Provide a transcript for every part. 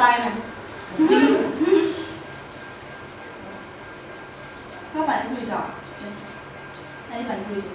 sai này. Các bạn vui giỏi. Đây bạn vui giỏi.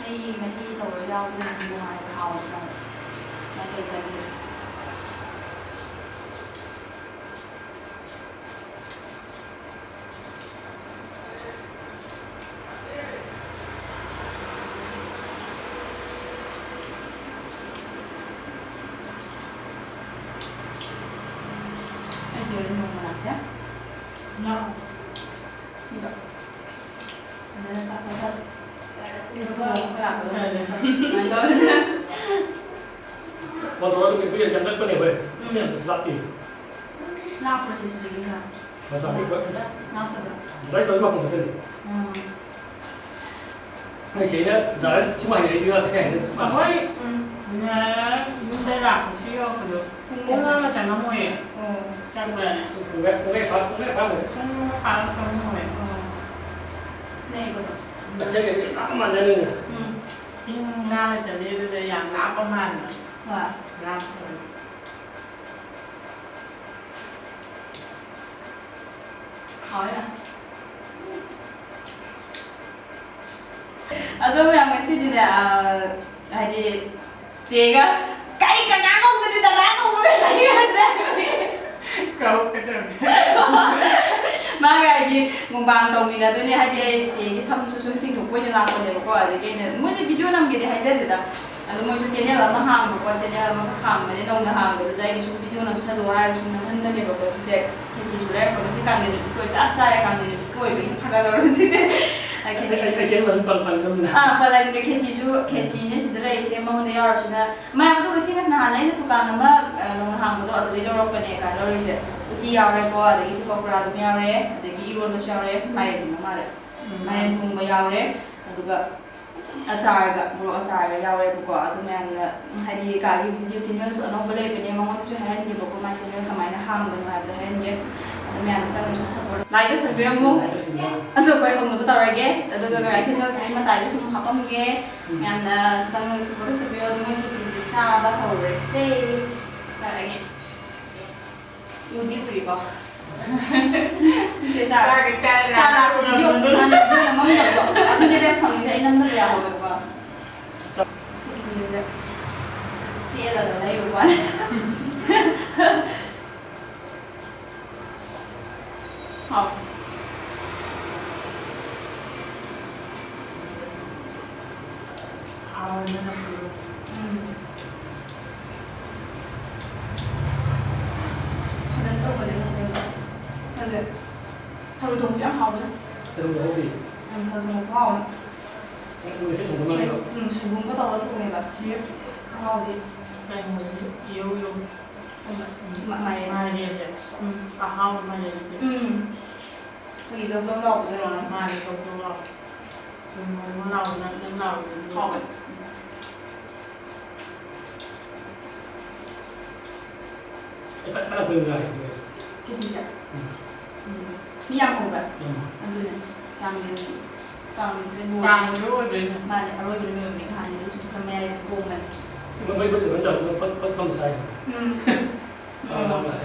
Hay mà đi tàu rau ra ngoài hầu rồi. Mà tôi sẽ đi. Anh chưa dùng mà làm nhé. No. Enggak. Ada rasa khas. Itu kenapa? Waktu itu yang jangan pernah boleh, yang selati. Kenapa sih sedikit kan? Masa itu, Kenapa dah? saya kalau mau ngerti. Cái chế đó, giờ chỉ mà nhảy chưa, thế này nó. Ôi, nhà chúng ta làm một xíu không được. Cũng nó chẳng nó mùi. Chắc là Không cái phá rồi. không phá trong mùi. Này có được. Đặt cái gì tao mà ra nữa. Chính ra là sẽ đi để làm lá có màn. Vâng. Làm. Hỏi à? Aduh, yang masih tidak ada cega. Kayak kakak aku tidak aku lagi ada. Câu cái đường. Maga lagi ngumbang tau mina tu ni hadi cegi sam susun ting tu punya lah punya buku ada kene. Mungkin video nam gede haja deh dah. Aduh mau channel lama hang buku channel lama hang mana nong dah hang tu jadi su video nam selalu ada su nam hendak ni buku sih kecil sudah buku sih kan ni buku cat ya kan ni buku ini pada orang sih. Cái chế mình phần không nè. Paling cái kecil su kecil ni sudah ada sih mau ni orang sudah. Macam tu kesini kan nah ini tu kan nama nong hang tu atau di luar punya kan orang sih. Uti yaure ko adagi si kokra dum yaure adagi iron da yaure mai dum mare mai thung ba yaure aduga achar ga bro achar ga yaure ko adum yang hari ka gi video channel so no bole bene ma mo so han ni ko ma channel ka mai na ham dum ma da han ye adum yang chang so support like da sabi mo adu ko hom no ta ge aduga ga channel sai ma ta so hapam ge yang sang support sabi adum ki chi cha ba ho re se ta ge Udi priva. Cesa. Cái chai Sala video mana dia memang tak. Aku ni dah sampai saya nombor dia awak apa. Cia lah dah layu kan. Hop. Ao nó nằm được. Thằng thùng chỉ hầu nữa. Cái đồ gì? Thằng thùng hầu nữa. Cái người sẽ dùng cái này. Sử dụng cái tàu thùng này là gì? Hầu gì? Cái người yêu yêu. Mày Mai đi vậy. Cả hao mai đi vậy. Thì giống giống đầu rồi nó Mai đi công công lâu. Nó lâu nó lâu. hầu vậy. Cái bắt là người. Cái gì vậy? Ni yang không vậy? Anh này, yang đi, sang sẽ mua. Càng rồi đi. Mà để rồi bây giờ mình hàng này chúng ta mẹ cùng này. Mấy bữa từ nó chồng nó không sai. Sao lại?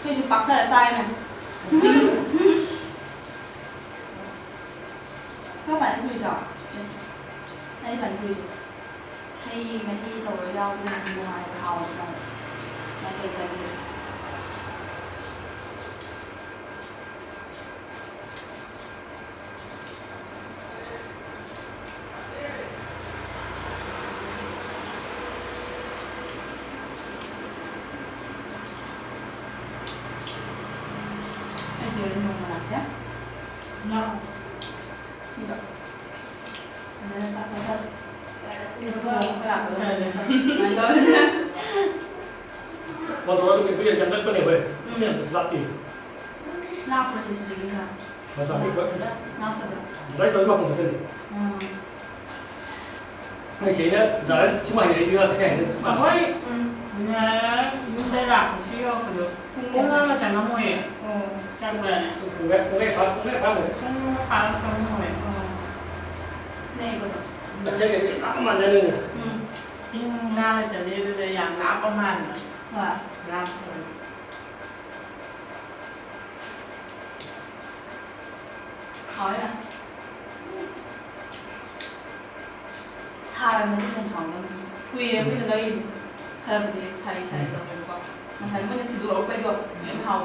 Cái chụp bắt là sai này. Các bạn vui giỏi. Đây bạn vui giỏi. Hay mà đi tàu rau ra ngoài hầu rồi. Mà tôi sẽ đi. Anh chưa dùng mà làm nhé. No. Enggak. Ada rasa khas. Itu kenapa? Waktu itu yang jangan pernah boleh, yang selati. Kenapa sih sedikit kan? Masa itu, Kenapa dah? saya kalau mau ngerti. Cái chế đó, giờ chỉ mà nhảy chưa, thế này nó. Ôi, nhà chúng ta làm một xíu không được. Cũng nó chẳng nó mùi. Chắc là Không cái phá rồi. không phá trong mùi. Này có được. Đặt cái gì tao mà ra nữa. จริงน่าจะเรียนเลยอย่างรับประมาณนะ ว่า รับ 好呀。사람은 좀 방금 구이에 구이는 너희 할아버지 사이사이 너무 거. 난 할머니 뒤도 오빠도 좀 하고.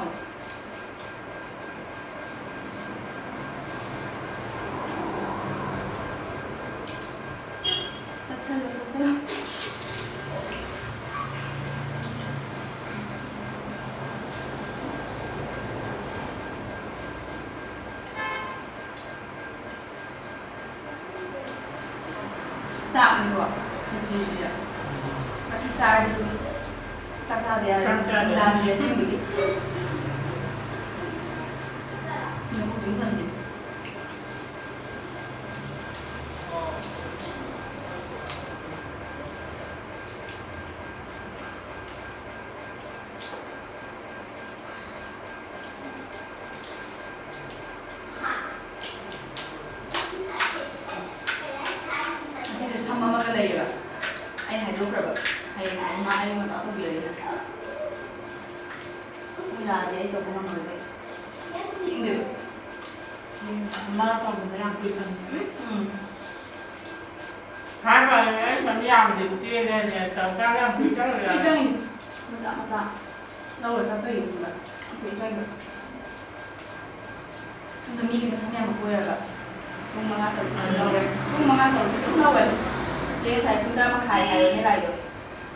사세요. Sạm rồi, gì vậy? Bác sĩ sai đi xuống. Chắc ra để làm gì chứ mình. Mình không tính thần gì. cái này vậy anh hãy giúp rồi hay mai anh mà tạo công việc này bây giờ thì anh chụp con người đây chị được mà còn phải làm quy trình hai bài ấy vẫn làm thì kia này để tạo ra làm quy trình quy trình mà dạ đâu rồi sao tôi hiểu được quy trình được chúng tôi nghĩ cái sáng nay mà quên rồi cùng mà ngắt rồi cùng mà ngắt rồi cũng đâu rồi 제가 잘 분담을 가야 해라요.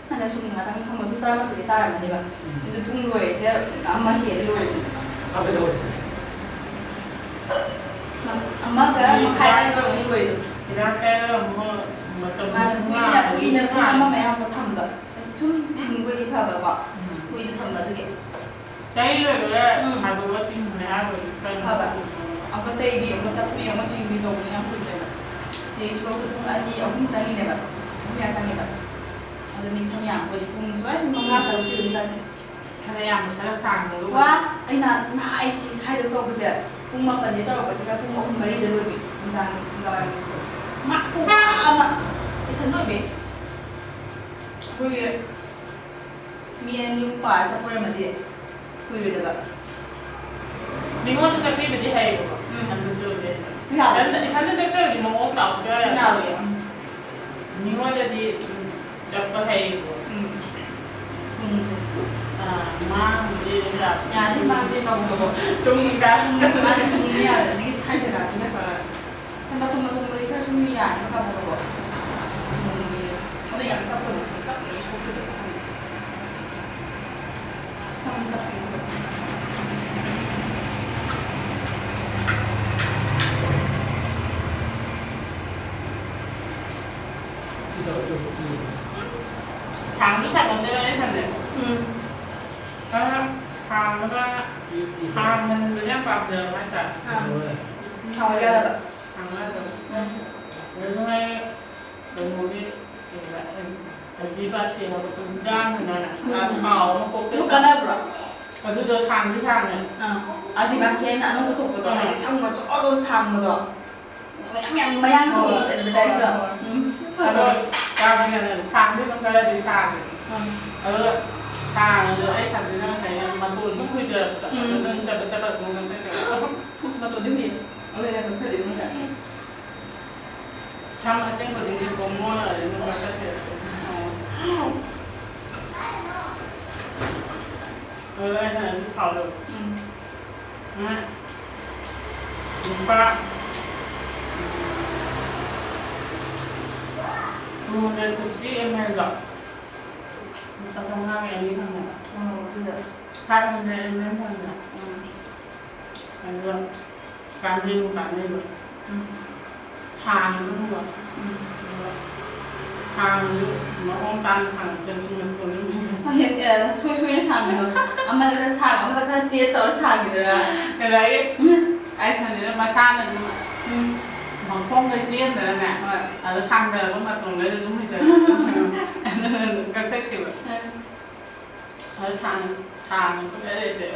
하나 중간 한번 분담을 되게 따라 많이 봐. 근데 중로에 이제 엄마 해를 놓지. 앞에 더. 엄마가 가야 걸 많이 보여요. 이렇게 뭐 우리는 엄마 매하고 탐다. 좀 친구들이 봐봐. 우리는 탐다 되게. 자기를 가도가 지금 매하고 봐봐. 아빠 때비 엄마 잡비 엄마 친구도 그냥 그래. 제일 좋은 아니 엄청장이 내가 그냥 장이다. 아주 미성이야. 그래서 공주가 뭔가 더 굉장히 하나야 잘 사는 거. 와, 아니나 아이씨 사이를 또 보자. 공막 빨리 떨어고 제가 공막 머리 들고비. 인상 인가요. 막고 아마 이thân đối bị. Khuya miền New Park sao quên mà đi. Khuya được ạ. Mình muốn cho cái gì hay không? Anh chưa biết. hắnจะเจอที่มองสาวเจอนี่ว่าจะดีจับก็ให้มาดีแบบงานที่มาที่เราบอกจุ่มกันมาในตรงนี้อะไรนี่ใช่ใช่ไหมใช่ไหมคะฉันมาตรงนี้แค่ช่วงนี้อย่างนะครับผมบอกเขาได้อย่างสักคนสักนี้ช่วยด้วยใช่ไหมทำจับเป็นถามรู้จักกันได้ไหมท่านเนี่ยแล้วทางแล้วก็ทางมันเป็นเรื่องความเร็วมาจากทางแล้วแบบทางแล้วแบบแล้วทำไมเราโมดิไอ้ที่บ้านเชียร์เราเป็นจ้างขนาดนั้นเขามาพบกันก็ได้หรอก็คือเดินทางที่ทางเนี่ยอ่าที่บ้านเชียร์น่ะน้องก็ถูกตัวไหนช่างมาจ่อโดนช่างมาต่อไม่ยังถูกแต่ไม่ได้เชื่อแล้วการเงินทางที่มันก็ได้ดีทางทางไอ้ฉันจะนั่งใช้มาตูนไม่คุยเดินจะแบบมันจะมาตัวที่ผิดเอาเลยตัวที่ผิดมันจะช่างอาจารย์คนนี้โกงมั่วเลยมันก็จะเสียไอ้ฉันเขาเลยนะป้ามันเป็นกุฏิเอ็มเอลหรอมันทำงานอย่างนี้ทำไงถ้ามันเป็นเอ็มเอลทำไงอันนี้การเรียนการเรียนชาญรู้หรอชาญมาองค์การสั่งเป็นชิ้นตัวนี้พอเห็นช่วยในสั่งเลยอามาจะสั่งอามาจะเตี้ยต่อสั่งอยู่เลยอะไรไอ้ฉันเนี่ยมาสร้างนั่นของพวกเลี้ยงแต่ละเนี่ยช่างแต่ละก็มาตรงนี้รู้ไม่เจอก็ได้จิ๋วช่างก็ได้เดี๋ยว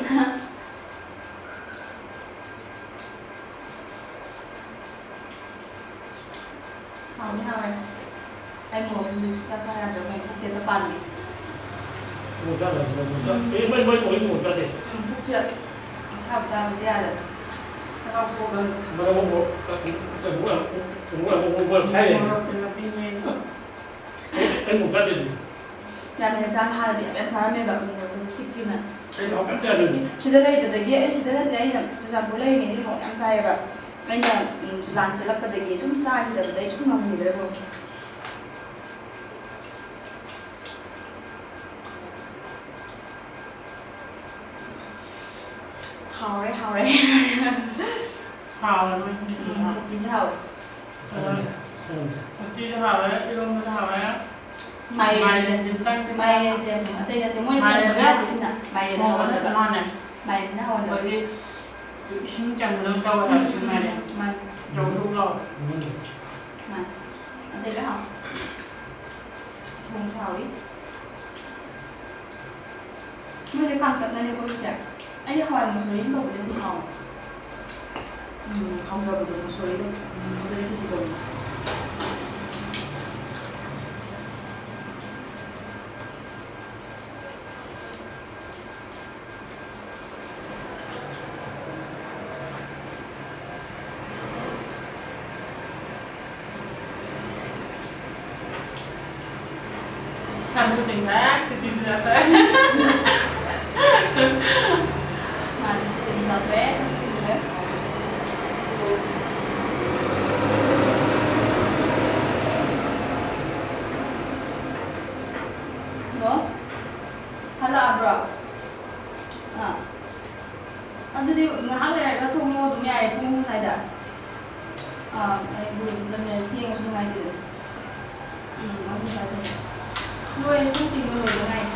好，你好， ai mổ thì chúng ta sang làm được ngày quốc tế tập bản đi một trăm là một trăm ấy mấy mấy tuổi một trăm thì quốc chuyện sao ra với ra được sao cô đơn mà nó một cũng là một thayเป็นมาปีเงี้ย cái một trăm thì làm thời gian hai là điểm em sáng em bảo mình có chích chim này cái học cách ra được chỉ tới đây để ghé chỉ tới đây là làm bữa nay mình đi học em sai và anh là làm chỉ là cái gì chúng sai thì để đấy chúng làm gì đấy không hào đấy ข่าวอะไร chỉ hào จีจะข่าวอะไรที่ลงจะข่าวอะไรนะ mày จะจิ้มตั้งจิ้ม mày xem ở đây là cái môi này nó ra thì chứ nào mày มอง nó มัน là จะ bạn นอนเนี่ย mày nó hồn โด được ยที่ชิ้นจังเรื่องเก่าอะไรขึ้นมาเนี่ย mày โจมทุกรอบ mày ở đây nữa không thùng phào đi ngươi đi cầm tận này cô chạy anh đi hỏi một số lính đâu đến thì hỏng không giờ được một số lính đâu đây cái gì đâuฉันคือติ่งแท้คือจริงแท้ mà tìm giờ vé đấy 뭐? 하나 알아. 아. 근데 하늘에가 통로 동야에 풍 살다. 아, 뭐 전에 티가 좀 많이 들. 많이 살다. 뭐에 숨기는 거 ngay.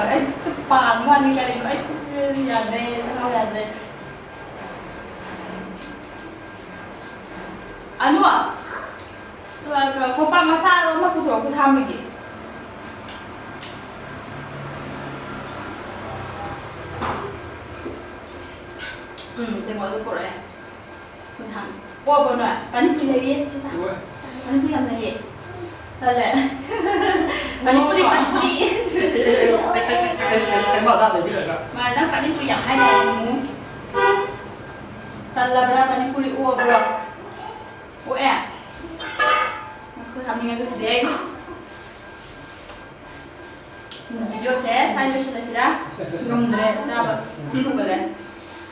Anh bàn qua những cái anh cũng chưa nhà đây sao nhà đây anh ạ là có ba massage mà cô thổi cô tham mình kì thì mọi người cô đấy cô tham qua bên này anh đi lấy gì chứ sao anh đi làm gì thôi lẹ anh đi ăn đi cái bảo ra để biết là mà đang phải đi tôi养hai ngày muốn thật là ra tadi kulit uang bro uang akuทำยังไงก็สุดเองvideo saya dulu sudah sudah kemudian coba tunggu deh